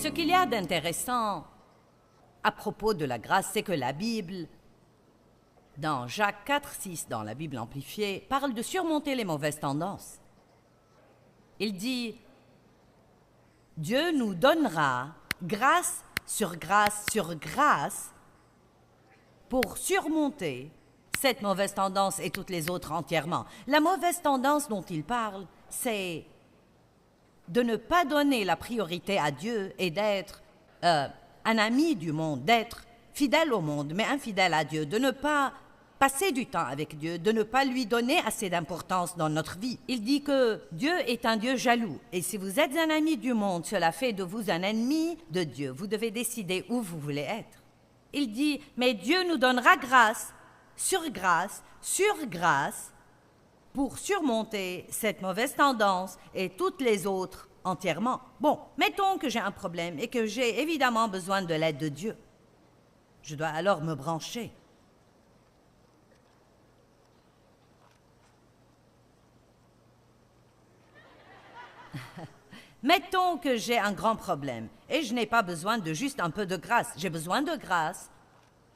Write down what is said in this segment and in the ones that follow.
Ce qu'il y a d'intéressant à propos de la grâce, c'est que la Bible, dans Jacques 4,6, dans la Bible amplifiée, parle de surmonter les mauvaises tendances. Il dit « Dieu nous donnera grâce sur grâce pour surmonter cette mauvaise tendance et toutes les autres entièrement. » La mauvaise tendance dont il parle, c'est de ne pas donner la priorité à Dieu et d'être un ami du monde, d'être fidèle au monde, mais infidèle à Dieu, de ne pas passer du temps avec Dieu, de ne pas lui donner assez d'importance dans notre vie. Il dit que Dieu est un Dieu jaloux. Et si vous êtes un ami du monde, cela fait de vous un ennemi de Dieu. Vous devez décider où vous voulez être. Il dit, mais Dieu nous donnera grâce sur grâce, pour surmonter cette mauvaise tendance et toutes les autres entièrement. Bon, mettons que j'ai un problème et que j'ai évidemment besoin de l'aide de Dieu. Je dois alors me brancher. Mettons que j'ai un grand problème et je n'ai pas besoin de juste un peu de grâce. J'ai besoin de grâce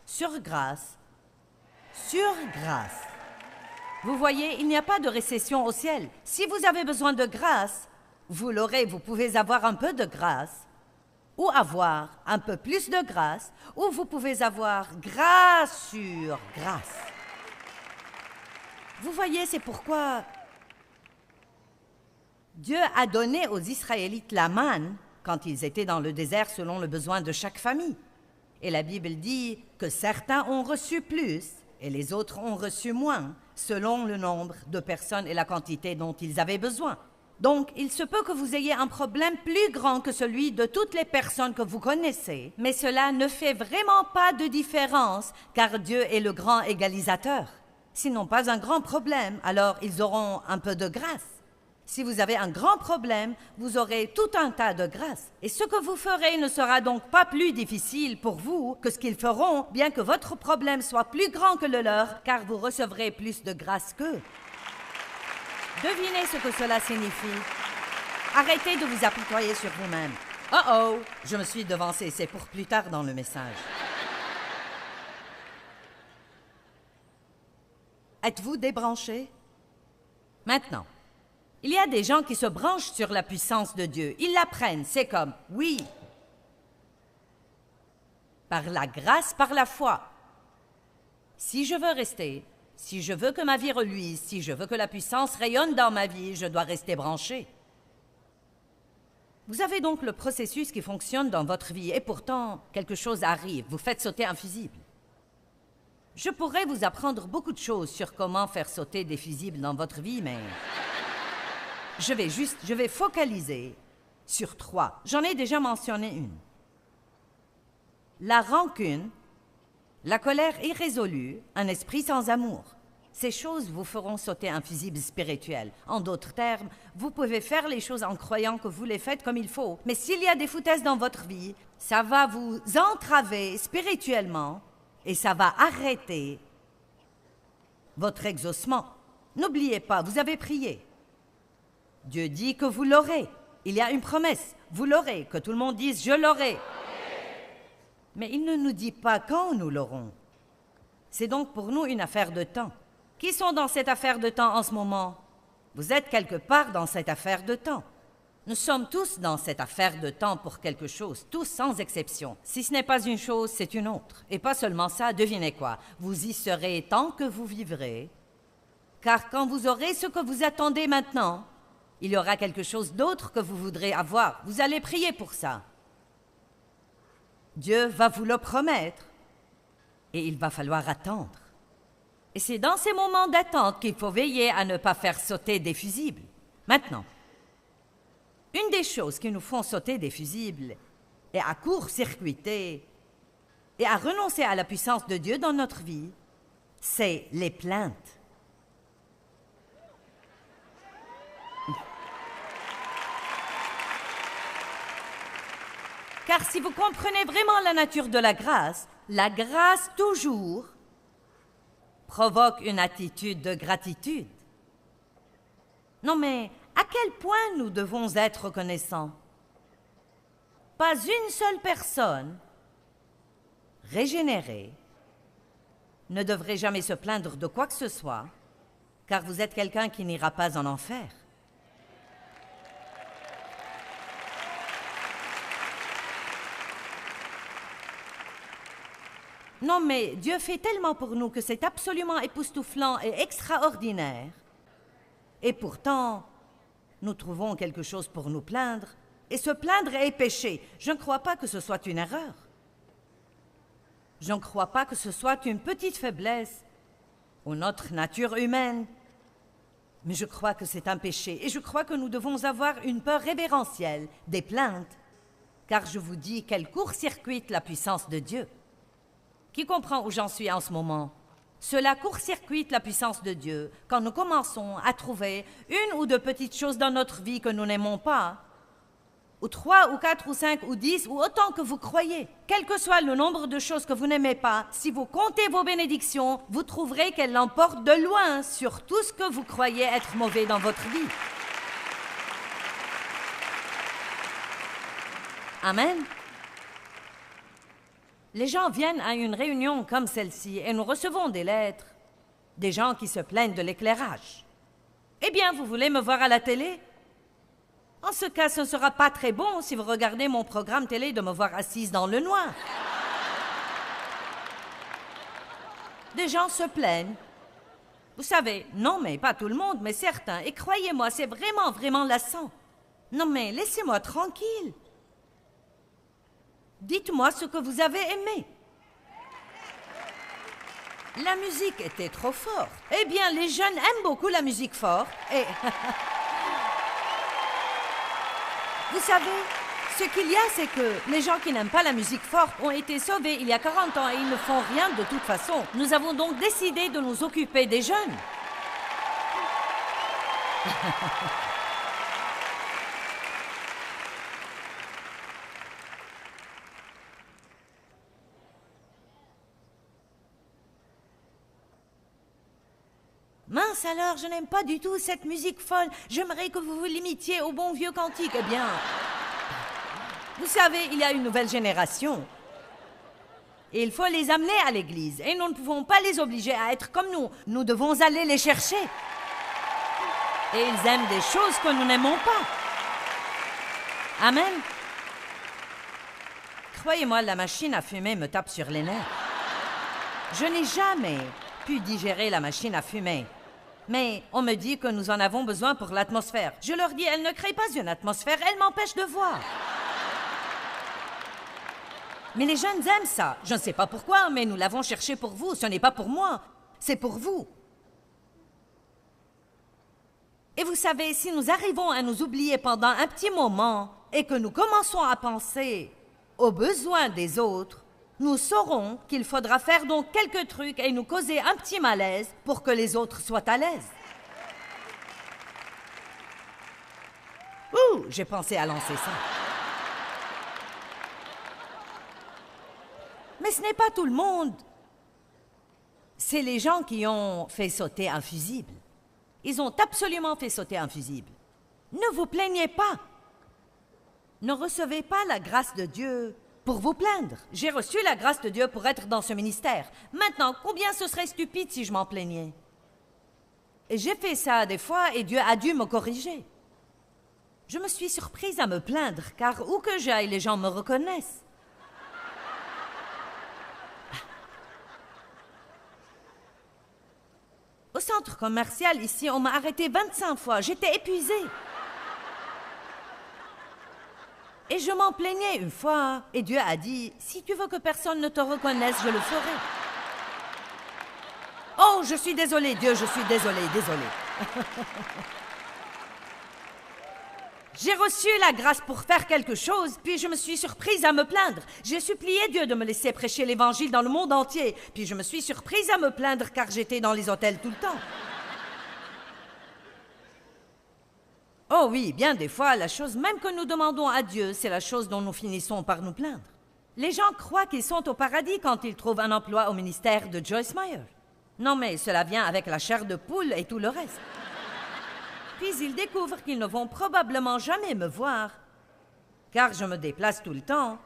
sur grâce. Vous voyez, il n'y a pas de récession au ciel. Si vous avez besoin de grâce, vous l'aurez. Vous pouvez avoir un peu de grâce ou avoir un peu plus de grâce, ou vous pouvez avoir grâce sur grâce. Vous voyez, c'est pourquoi Dieu a donné aux Israélites la manne quand ils étaient dans le désert selon le besoin de chaque famille. Et la Bible dit que certains ont reçu plus et les autres ont reçu moins, selon le nombre de personnes et la quantité dont ils avaient besoin. Donc, il se peut que vous ayez un problème plus grand que celui de toutes les personnes que vous connaissez, mais cela ne fait vraiment pas de différence, car Dieu est le grand égalisateur. S'ils n'ont pas un grand problème, alors ils auront un peu de grâce. Si vous avez un grand problème, vous aurez tout un tas de grâce. Et ce que vous ferez ne sera donc pas plus difficile pour vous que ce qu'ils feront, bien que votre problème soit plus grand que le leur, car vous recevrez plus de grâce qu'eux. Devinez ce que cela signifie. Arrêtez de vous apitoyer sur vous-même. Oh, je me suis devancé, c'est pour plus tard dans le message. Êtes-vous débranché? Maintenant. Il y a des gens qui se branchent sur la puissance de Dieu. Ils l'apprennent. C'est comme, oui, par la grâce, par la foi. Si je veux rester, si je veux que ma vie reluise, si je veux que la puissance rayonne dans ma vie, je dois rester branché. Vous avez donc le processus qui fonctionne dans votre vie et pourtant, quelque chose arrive. Vous faites sauter un fusible. Je pourrais vous apprendre beaucoup de choses sur comment faire sauter des fusibles dans votre vie, mais je vais focaliser sur 3. J'en ai déjà mentionné une. La rancune, la colère irrésolue, un esprit sans amour. Ces choses vous feront sauter un fusible spirituel. En d'autres termes, vous pouvez faire les choses en croyant que vous les faites comme il faut. Mais s'il y a des foutaises dans votre vie, ça va vous entraver spirituellement et ça va arrêter votre exaucement. N'oubliez pas, vous avez prié. Dieu dit que vous l'aurez. Il y a une promesse. Vous l'aurez. Que tout le monde dise « je l'aurai ». Mais il ne nous dit pas quand nous l'aurons. C'est donc pour nous une affaire de temps. Qui sont dans cette affaire de temps en ce moment? Vous êtes quelque part dans cette affaire de temps. Nous sommes tous dans cette affaire de temps pour quelque chose, tous sans exception. Si ce n'est pas une chose, c'est une autre. Et pas seulement ça, devinez quoi? Vous y serez tant que vous vivrez. Car quand vous aurez ce que vous attendez maintenant, il y aura quelque chose d'autre que vous voudrez avoir. Vous allez prier pour ça. Dieu va vous le promettre et il va falloir attendre. Et c'est dans ces moments d'attente qu'il faut veiller à ne pas faire sauter des fusibles. Maintenant, une des choses qui nous font sauter des fusibles et à court-circuiter et à renoncer à la puissance de Dieu dans notre vie, c'est les plaintes. Car si vous comprenez vraiment la nature de la grâce toujours provoque une attitude de gratitude. Non mais, à quel point nous devons être reconnaissants? pas une seule personne régénérée ne devrait jamais se plaindre de quoi que ce soit, car vous êtes quelqu'un qui n'ira pas en enfer. Non, mais Dieu fait tellement pour nous que c'est absolument époustouflant et extraordinaire. Et pourtant, nous trouvons quelque chose pour nous plaindre, et se plaindre est péché. Je ne crois pas que ce soit une erreur. Je ne crois pas que ce soit une petite faiblesse ou notre nature humaine. Mais je crois que c'est un péché, et je crois que nous devons avoir une peur révérentielle des plaintes, car je vous dis qu'elle court-circuite la puissance de Dieu. Qui comprend où j'en suis en ce moment? Cela court-circuite la puissance de Dieu quand nous commençons à trouver une ou deux petites choses dans notre vie que nous n'aimons pas, ou 3 ou 4 ou 5 ou 10 ou autant que vous croyez. Quel que soit le nombre de choses que vous n'aimez pas, si vous comptez vos bénédictions, vous trouverez qu'elles l'emportent de loin sur tout ce que vous croyez être mauvais dans votre vie. Amen. Les gens viennent à une réunion comme celle-ci et nous recevons des lettres, des gens qui se plaignent de l'éclairage. Eh bien, vous voulez me voir à la télé? En ce cas, ce ne sera pas très bon si vous regardez mon programme télé de me voir assise dans le noir. Des gens se plaignent. Vous savez, non, mais pas tout le monde, mais certains. Et croyez-moi, c'est vraiment, vraiment lassant. Non, mais laissez-moi tranquille. Dites-moi ce que vous avez aimé. La musique était trop forte. Eh bien, les jeunes aiment beaucoup la musique forte. Et vous savez, ce qu'il y a, c'est que les gens qui n'aiment pas la musique forte ont été sauvés il y a 40 ans et ils ne font rien de toute façon. Nous avons donc décidé de nous occuper des jeunes. Mince alors, je n'aime pas du tout cette musique folle. J'aimerais que vous vous limitiez au bon vieux cantique. Eh bien, vous savez, il y a une nouvelle génération. Et il faut les amener à l'église. Et nous ne pouvons pas les obliger à être comme nous. Nous devons aller les chercher. Et ils aiment des choses que nous n'aimons pas. Amen. Croyez-moi, la machine à fumer me tape sur les nerfs. Je n'ai jamais pu digérer la machine à fumer. Mais on me dit que nous en avons besoin pour l'atmosphère. Je leur dis, elle ne crée pas une atmosphère, elle m'empêche de voir. Mais les jeunes aiment ça. Je ne sais pas pourquoi, mais nous l'avons cherché pour vous. Ce n'est pas pour moi, c'est pour vous. Et vous savez, si nous arrivons à nous oublier pendant un petit moment et que nous commençons à penser aux besoins des autres, nous saurons qu'il faudra faire donc quelques trucs et nous causer un petit malaise pour que les autres soient à l'aise. Ouh, j'ai pensé à lancer ça. Mais ce n'est pas tout le monde. C'est les gens qui ont fait sauter un fusible. Ils ont absolument fait sauter un fusible. Ne vous plaignez pas. Ne recevez pas la grâce de Dieu pour vous plaindre. J'ai reçu la grâce de Dieu pour être dans ce ministère. Maintenant, combien ce serait stupide si je m'en plaignais? Et j'ai fait ça des fois et Dieu a dû me corriger. Je me suis surprise à me plaindre, car où que j'aille, les gens me reconnaissent. Au centre commercial, ici, on m'a arrêté 25 fois. J'étais épuisée. Et je m'en plaignais une fois. Et Dieu a dit, si tu veux que personne ne te reconnaisse, je le ferai. Oh, je suis désolée, Dieu, je suis désolée. J'ai reçu la grâce pour faire quelque chose, puis je me suis surprise à me plaindre. J'ai supplié Dieu de me laisser prêcher l'Évangile dans le monde entier, puis je me suis surprise à me plaindre car j'étais dans les hôtels tout le temps. Oh oui, bien des fois, la chose même que nous demandons à Dieu, c'est la chose dont nous finissons par nous plaindre. Les gens croient qu'ils sont au paradis quand ils trouvent un emploi au ministère de Joyce Meyer. Non, mais cela vient avec la chair de poule et tout le reste. Puis ils découvrent qu'ils ne vont probablement jamais me voir. car je me déplace tout le temps.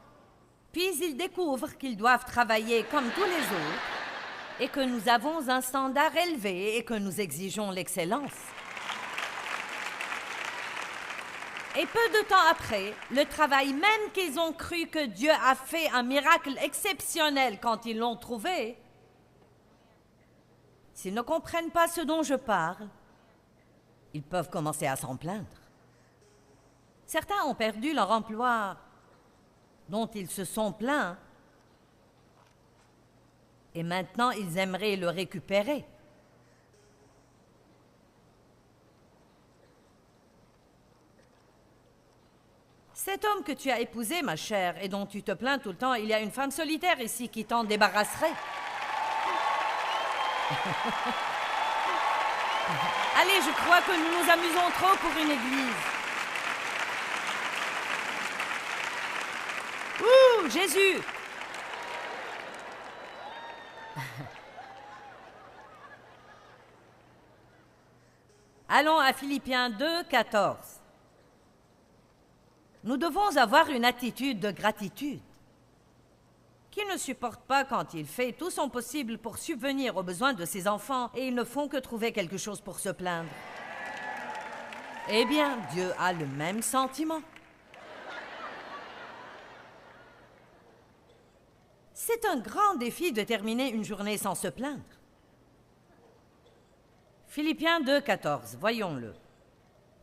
Puis ils découvrent qu'ils doivent travailler comme tous les autres et que nous avons un standard élevé et que nous exigeons l'excellence. Et peu de temps après, le travail même qu'ils ont cru que Dieu a fait un miracle exceptionnel quand ils l'ont trouvé, s'ils ne comprennent pas ce dont je parle, ils peuvent commencer à s'en plaindre. Certains ont perdu leur emploi dont ils se sont plaints et maintenant ils aimeraient le récupérer. Cet homme que tu as épousé, ma chère, et dont tu te plains tout le temps, il y a une femme solitaire ici qui t'en débarrasserait. Allez, je crois que nous nous amusons trop pour une église. Ouh, Jésus! Allons à Philippiens 2, 14. Nous devons avoir une attitude de gratitude. Qui ne supporte pas quand il fait tout son possible pour subvenir aux besoins de ses enfants et ils ne font que trouver quelque chose pour se plaindre? Eh bien, Dieu a le même sentiment. C'est un grand défi de terminer une journée sans se plaindre. Philippiens 2, 14, voyons-le.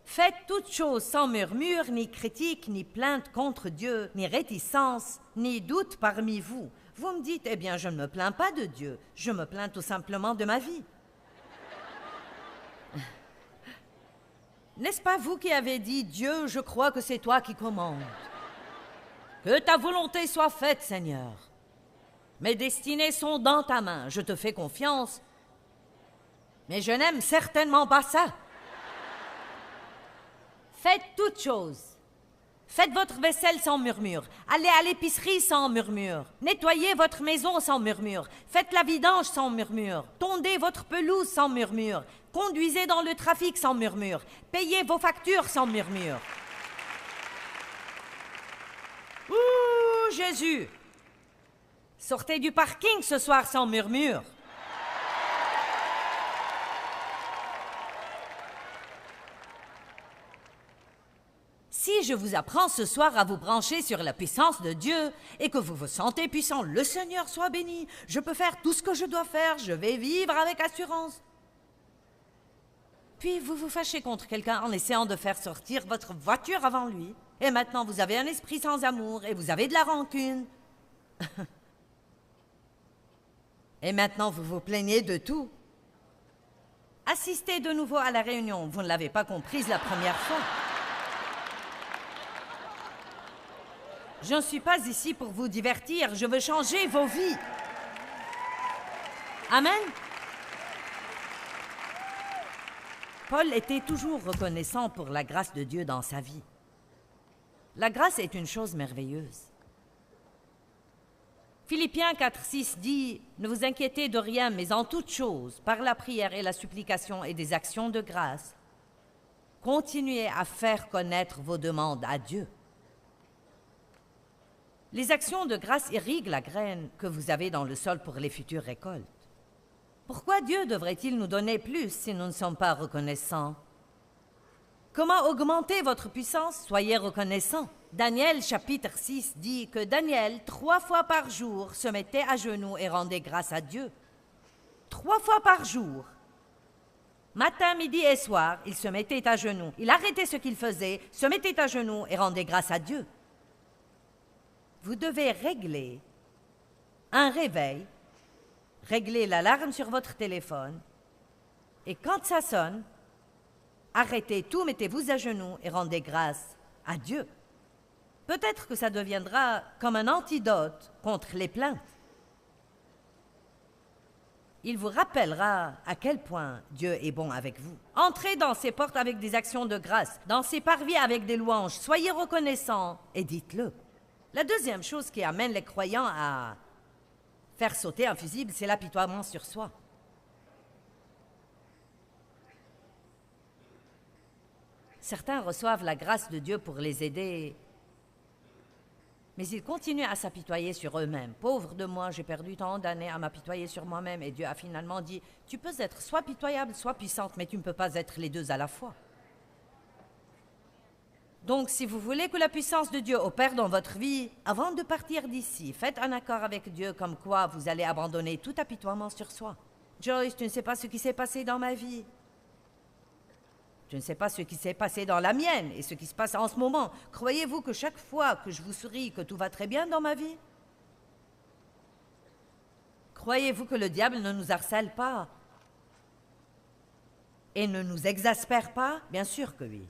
Faites toutes choses sans murmure, ni critique, ni plainte contre Dieu, ni réticence, ni doute parmi vous. Vous me dites, eh bien, je ne me plains pas de Dieu, je me plains tout simplement de ma vie. N'est-ce pas vous qui avez dit, Dieu, je crois que c'est toi qui commandes. Que ta volonté soit faite, Seigneur. Mes destinées sont dans ta main, je te fais confiance, mais je n'aime certainement pas ça. Faites toutes choses. Faites votre vaisselle sans murmure. Allez à l'épicerie sans murmure. Nettoyez votre maison sans murmure. Faites la vidange sans murmure. Tondez votre pelouse sans murmure. Conduisez dans le trafic sans murmure. Payez vos factures sans murmure. Ouh, Jésus! Sortez du parking ce soir sans murmure. Si je vous apprends ce soir à vous brancher sur la puissance de Dieu et que vous vous sentez puissant, le Seigneur soit béni, je peux faire tout ce que je dois faire, je vais vivre avec assurance. Puis vous vous fâchez contre quelqu'un en essayant de faire sortir votre voiture avant lui. Et maintenant vous avez un esprit sans amour et vous avez de la rancune. Et maintenant vous vous plaignez de tout. Assistez de nouveau à la réunion, vous ne l'avez pas comprise la première fois. Je ne suis pas ici pour vous divertir, je veux changer vos vies. Amen. Paul était toujours reconnaissant pour la grâce de Dieu dans sa vie. La grâce est une chose merveilleuse. Philippiens 4, 6 dit « Ne vous inquiétez de rien, mais en toute chose, par la prière et la supplication et des actions de grâce, continuez à faire connaître vos demandes à Dieu. » Les actions de grâce irriguent la graine que vous avez dans le sol pour les futures récoltes. Pourquoi Dieu devrait-il nous donner plus si nous ne sommes pas reconnaissants? Comment augmenter votre puissance? Soyez reconnaissants. Daniel chapitre 6 dit que Daniel, 3 fois par jour, se mettait à genoux et rendait grâce à Dieu. 3 fois par jour. Matin, midi et soir, il se mettait à genoux. Il arrêtait ce qu'il faisait, se mettait à genoux et rendait grâce à Dieu. Vous devez régler un réveil, régler l'alarme sur votre téléphone, et quand ça sonne, arrêtez tout, mettez-vous à genoux et rendez grâce à Dieu. Peut-être que ça deviendra comme un antidote contre les plaintes. Il vous rappellera à quel point Dieu est bon avec vous. Entrez dans ses portes avec des actions de grâce, dans ses parvis avec des louanges, soyez reconnaissants et dites-le. La deuxième chose qui amène les croyants à faire sauter un fusible, c'est l'apitoiement sur soi. Certains reçoivent la grâce de Dieu pour les aider Mais ils continuent à s'apitoyer sur eux-mêmes. Pauvre de moi, j'ai perdu tant d'années à m'apitoyer sur moi-même. Et Dieu a finalement dit, tu peux être soit pitoyable, soit puissante, mais tu ne peux pas être les deux à la fois. Donc, si vous voulez que la puissance de Dieu opère dans votre vie, avant de partir d'ici, faites un accord avec Dieu comme quoi vous allez abandonner tout apitoiement sur soi. Joyce, tu ne sais pas ce qui s'est passé dans ma vie. Je ne sais pas ce qui s'est passé dans la mienne et ce qui se passe en ce moment. Croyez-vous que chaque fois que je vous souris, que tout va très bien dans ma vie? Croyez-vous que le diable ne nous harcèle pas et ne nous exaspère pas? Bien sûr que oui.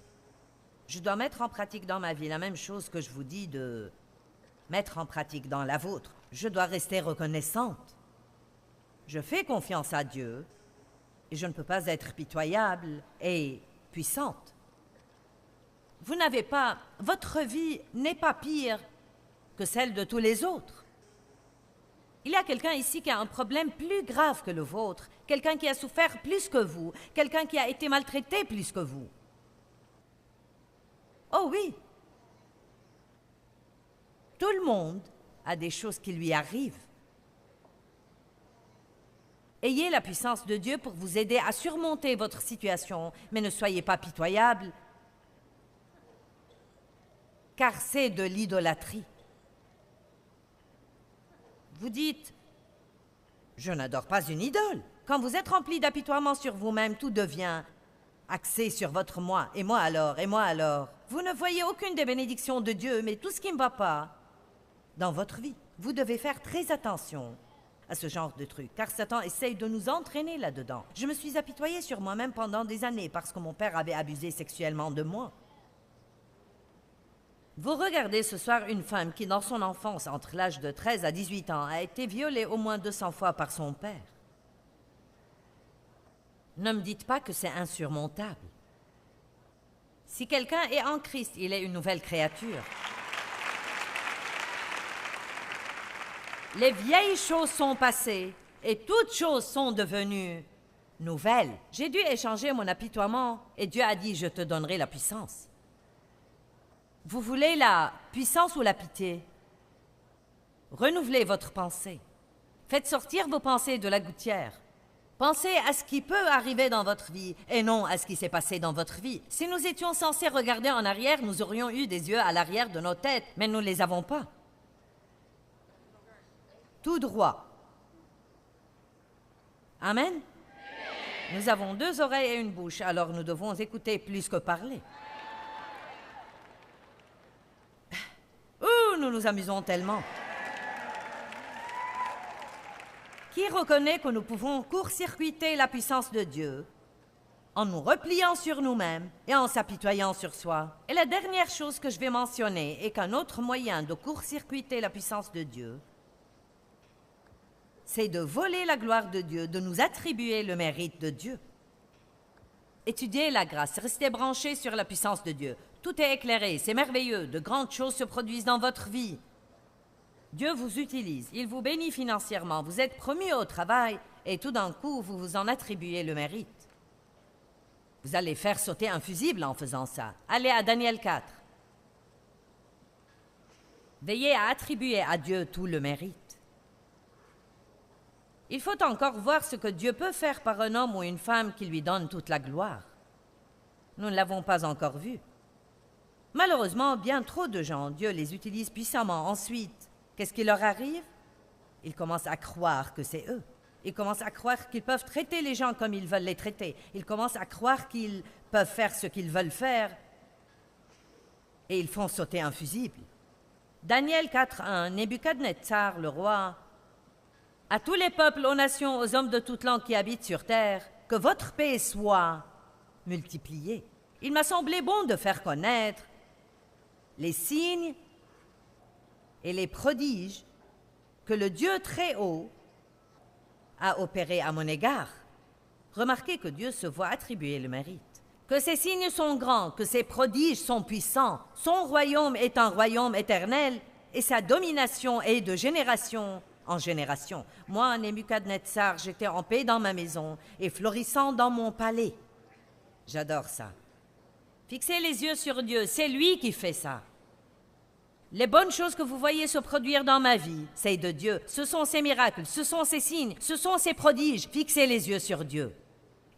Je dois mettre en pratique dans ma vie la même chose que je vous dis de mettre en pratique dans la vôtre. Je dois rester reconnaissante. Je fais confiance à Dieu et je ne peux pas être pitoyable et puissante. Vous n'avez pas... Votre vie n'est pas pire que celle de tous les autres. Il y a quelqu'un ici qui a un problème plus grave que le vôtre, quelqu'un qui a souffert plus que vous, quelqu'un qui a été maltraité plus que vous. Oh oui! Tout le monde a des choses qui lui arrivent. Ayez la puissance de Dieu pour vous aider à surmonter votre situation, mais ne soyez pas pitoyable, car c'est de l'idolâtrie. Vous dites, je n'adore pas une idole. Quand vous êtes rempli d'apitoiement sur vous-même, tout devient axé sur votre moi. Et moi alors, et moi alors. Vous ne voyez aucune des bénédictions de Dieu, mais tout ce qui ne va pas dans votre vie. Vous devez faire très attention à ce genre de truc, car Satan essaye de nous entraîner là-dedans. Je me suis apitoyée sur moi-même pendant des années parce que mon père avait abusé sexuellement de moi. Vous regardez ce soir une femme qui, dans son enfance, entre l'âge de 13 à 18 ans, a été violée au moins 200 fois par son père. Ne me dites pas que c'est insurmontable. Si quelqu'un est en Christ, il est une nouvelle créature. Les vieilles choses sont passées et toutes choses sont devenues nouvelles. J'ai dû échanger mon apitoiement et Dieu a dit, je te donnerai la puissance. Vous voulez la puissance ou la pitié? Renouvelez votre pensée. Faites sortir vos pensées de la gouttière. Pensez à ce qui peut arriver dans votre vie et non à ce qui s'est passé dans votre vie. Si nous étions censés regarder en arrière, nous aurions eu des yeux à l'arrière de nos têtes, mais nous ne les avons pas. Tout droit. Amen. Nous avons 2 oreilles et une bouche, alors nous devons écouter plus que parler. Ouh, nous nous amusons tellement. Qui reconnaît que nous pouvons court-circuiter la puissance de Dieu en nous repliant sur nous-mêmes et en s'apitoyant sur soi? Et la dernière chose que je vais mentionner est qu'un autre moyen de court-circuiter la puissance de Dieu, c'est de voler la gloire de Dieu, de nous attribuer le mérite de Dieu. Étudiez la grâce, restez branchés sur la puissance de Dieu. Tout est éclairé, c'est merveilleux, de grandes choses se produisent dans votre vie. Dieu vous utilise, il vous bénit financièrement, vous êtes promu au travail et tout d'un coup, vous vous en attribuez le mérite. Vous allez faire sauter un fusible en faisant ça. Allez à Daniel 4. Veillez à attribuer à Dieu tout le mérite. Il faut encore voir ce que Dieu peut faire par un homme ou une femme qui lui donne toute la gloire. Nous ne l'avons pas encore vu. Malheureusement, bien trop de gens, Dieu les utilise puissamment. Ensuite, qu'est-ce qui leur arrive? Ils commencent à croire que c'est eux. Ils commencent à croire qu'ils peuvent traiter les gens comme ils veulent les traiter. Ils commencent à croire qu'ils peuvent faire ce qu'ils veulent faire. Et ils font sauter un fusible. Daniel 4.1, Nebuchadnezzar, le roi, à tous les peuples, aux nations, aux hommes de toute langue qui habitent sur terre, que votre paix soit multipliée. Il m'a semblé bon de faire connaître les signes et les prodiges que le Dieu très haut a opérés à mon égard. Remarquez que Dieu se voit attribuer le mérite. Que ses signes sont grands, que ses prodiges sont puissants. Son royaume est un royaume éternel et sa domination est de génération en génération. Moi, Nebuchadnezzar, j'étais en paix dans ma maison et florissant dans mon palais. J'adore ça. Fixez les yeux sur Dieu, c'est lui qui fait ça. Les bonnes choses que vous voyez se produire dans ma vie, c'est de Dieu. Ce sont ses miracles, ce sont ses signes, ce sont ses prodiges. Fixez les yeux sur Dieu.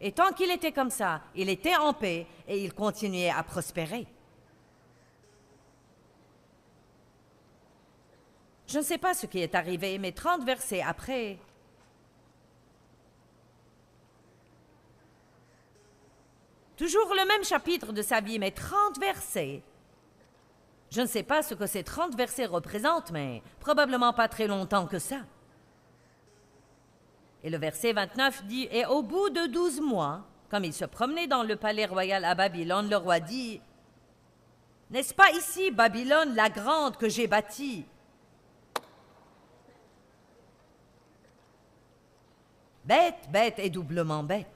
Et tant qu'il était comme ça, il était en paix et il continuait à prospérer. Je ne sais pas ce qui est arrivé, mais 30 versets après, toujours le même chapitre de sa vie, mais 30 versets. Je ne sais pas ce que ces 30 versets représentent, mais probablement pas très longtemps que ça. Et le verset 29 dit « Et au bout de 12 mois, comme il se promenait dans le palais royal à Babylone, le roi dit « N'est-ce pas ici Babylone la grande que j'ai bâtie ?» Bête, bête et doublement bête.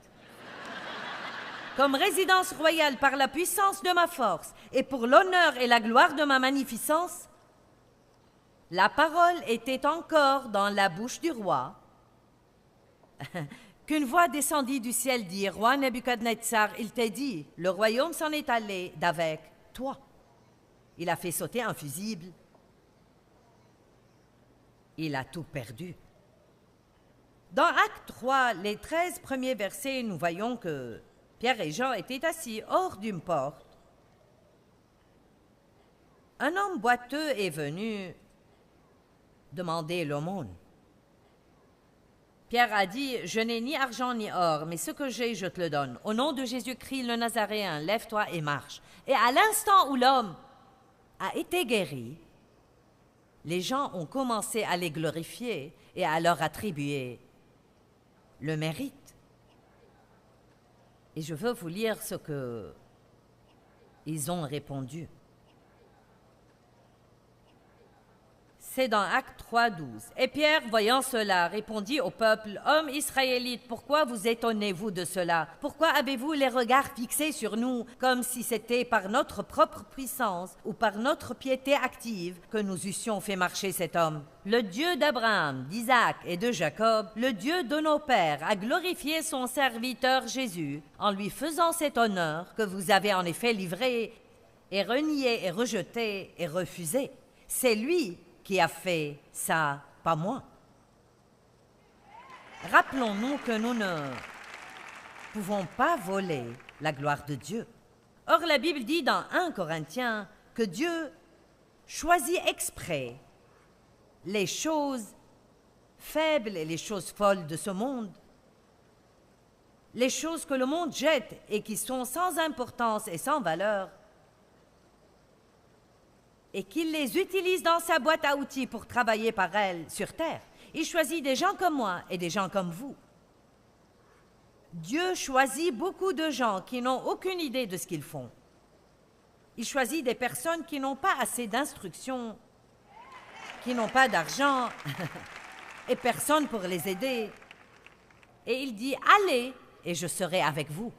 Comme résidence royale par la puissance de ma force et pour l'honneur et la gloire de ma magnificence, la parole était encore dans la bouche du roi, qu'une voix descendit du ciel dit, « Roi Nebuchadnezzar, il t'est dit, le royaume s'en est allé d'avec toi. » Il a fait sauter un fusible. Il a tout perdu. Dans Acte 3, les 13 premiers versets, nous voyons que Pierre et Jean étaient assis hors d'une porte. Un homme boiteux est venu demander l'aumône. Pierre a dit, « Je n'ai ni argent ni or, mais ce que j'ai, je te le donne. Au nom de Jésus-Christ le Nazaréen, lève-toi et marche. » Et à l'instant où l'homme a été guéri, les gens ont commencé à les glorifier et à leur attribuer le mérite. Et je veux vous lire ce que ils ont répondu. C'est dans Acte 3, 12. Et Pierre, voyant cela, répondit au peuple, « Hommes israélites, pourquoi vous étonnez-vous de cela? Pourquoi avez-vous les regards fixés sur nous, comme si c'était par notre propre puissance ou par notre piété active que nous eussions fait marcher cet homme? Le Dieu d'Abraham, d'Isaac et de Jacob, le Dieu de nos pères, a glorifié son serviteur Jésus en lui faisant cet honneur que vous avez en effet livré et renié et rejeté et refusé. C'est lui qui a fait ça, pas moi. » Rappelons-nous que nous ne pouvons pas voler la gloire de Dieu. Or, la Bible dit dans 1 Corinthiens que Dieu choisit exprès les choses faibles et les choses folles de ce monde, les choses que le monde jette et qui sont sans importance et sans valeur, et qu'il les utilise dans sa boîte à outils pour travailler par elle sur terre. Il choisit des gens comme moi et des gens comme vous. Dieu choisit beaucoup de gens qui n'ont aucune idée de ce qu'ils font. Il choisit des personnes qui n'ont pas assez d'instruction, qui n'ont pas d'argent et personne pour les aider. Et il dit « Allez et je serai avec vous ».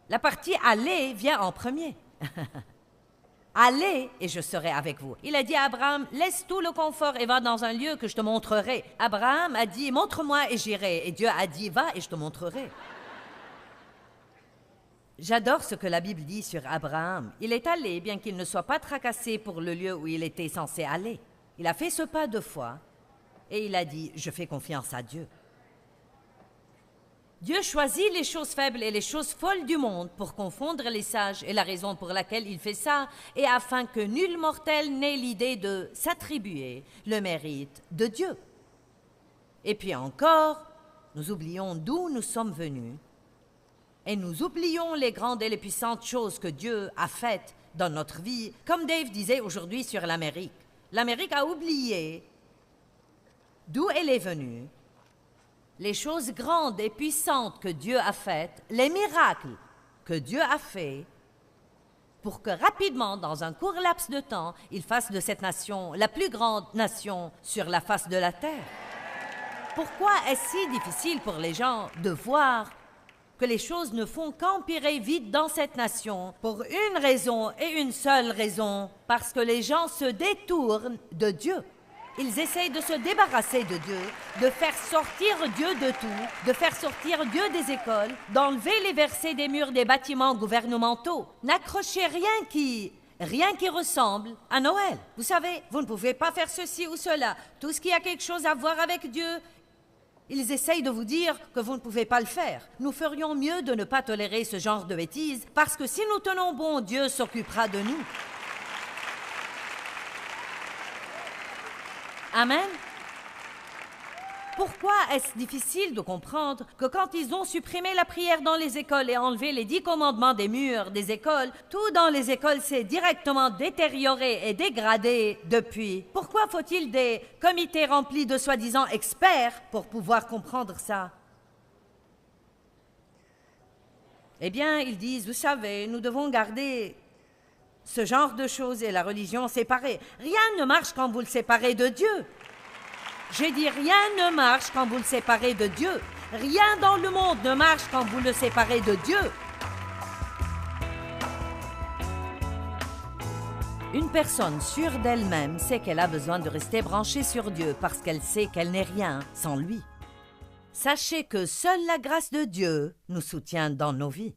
La partie « Allez » vient en premier. Allez et je serai avec vous. Il a dit à Abraham, laisse tout le confort et va dans un lieu que je te montrerai. Abraham a dit, montre-moi et j'irai. Et Dieu a dit, va et je te montrerai. J'adore ce que la Bible dit sur Abraham. Il est allé, bien qu'il ne soit pas tracassé pour le lieu où il était censé aller. Il a fait ce pas de foi et il a dit, je fais confiance à Dieu. Dieu choisit les choses faibles et les choses folles du monde pour confondre les sages et la raison pour laquelle il fait ça est afin que nul mortel n'ait l'idée de s'attribuer le mérite de Dieu. Et puis encore, nous oublions d'où nous sommes venus et nous oublions les grandes et les puissantes choses que Dieu a faites dans notre vie, comme Dave disait aujourd'hui sur l'Amérique. L'Amérique a oublié d'où elle est venue, les choses grandes et puissantes que Dieu a faites, les miracles que Dieu a faits, pour que rapidement, dans un court laps de temps, il fasse de cette nation la plus grande nation sur la face de la terre. Pourquoi est-ce si difficile pour les gens de voir que les choses ne font qu'empirer vite dans cette nation pour une raison et une seule raison, parce que les gens se détournent de Dieu. Ils essayent de se débarrasser de Dieu, de faire sortir Dieu de tout, de faire sortir Dieu des écoles, d'enlever les versets des murs des bâtiments gouvernementaux. N'accrochez rien qui rien qui ressemble à Noël. Vous savez, vous ne pouvez pas faire ceci ou cela. Tout ce qui a quelque chose à voir avec Dieu, ils essayent de vous dire que vous ne pouvez pas le faire. Nous ferions mieux de ne pas tolérer ce genre de bêtises, parce que si nous tenons bon, Dieu s'occupera de nous. Amen. Pourquoi est-ce difficile de comprendre que quand ils ont supprimé la prière dans les écoles et enlevé les 10 commandements des murs des écoles, tout dans les écoles s'est directement détérioré et dégradé depuis? Pourquoi faut-il des comités remplis de soi-disant experts pour pouvoir comprendre ça? Eh bien, ils disent, vous savez, nous devons garder ce genre de choses et la religion séparée. Rien ne marche quand vous le séparez de Dieu. J'ai dit, rien ne marche quand vous le séparez de Dieu. Rien dans le monde ne marche quand vous le séparez de Dieu. Une personne sûre d'elle-même sait qu'elle a besoin de rester branchée sur Dieu parce qu'elle sait qu'elle n'est rien sans lui. Sachez que seule la grâce de Dieu nous soutient dans nos vies.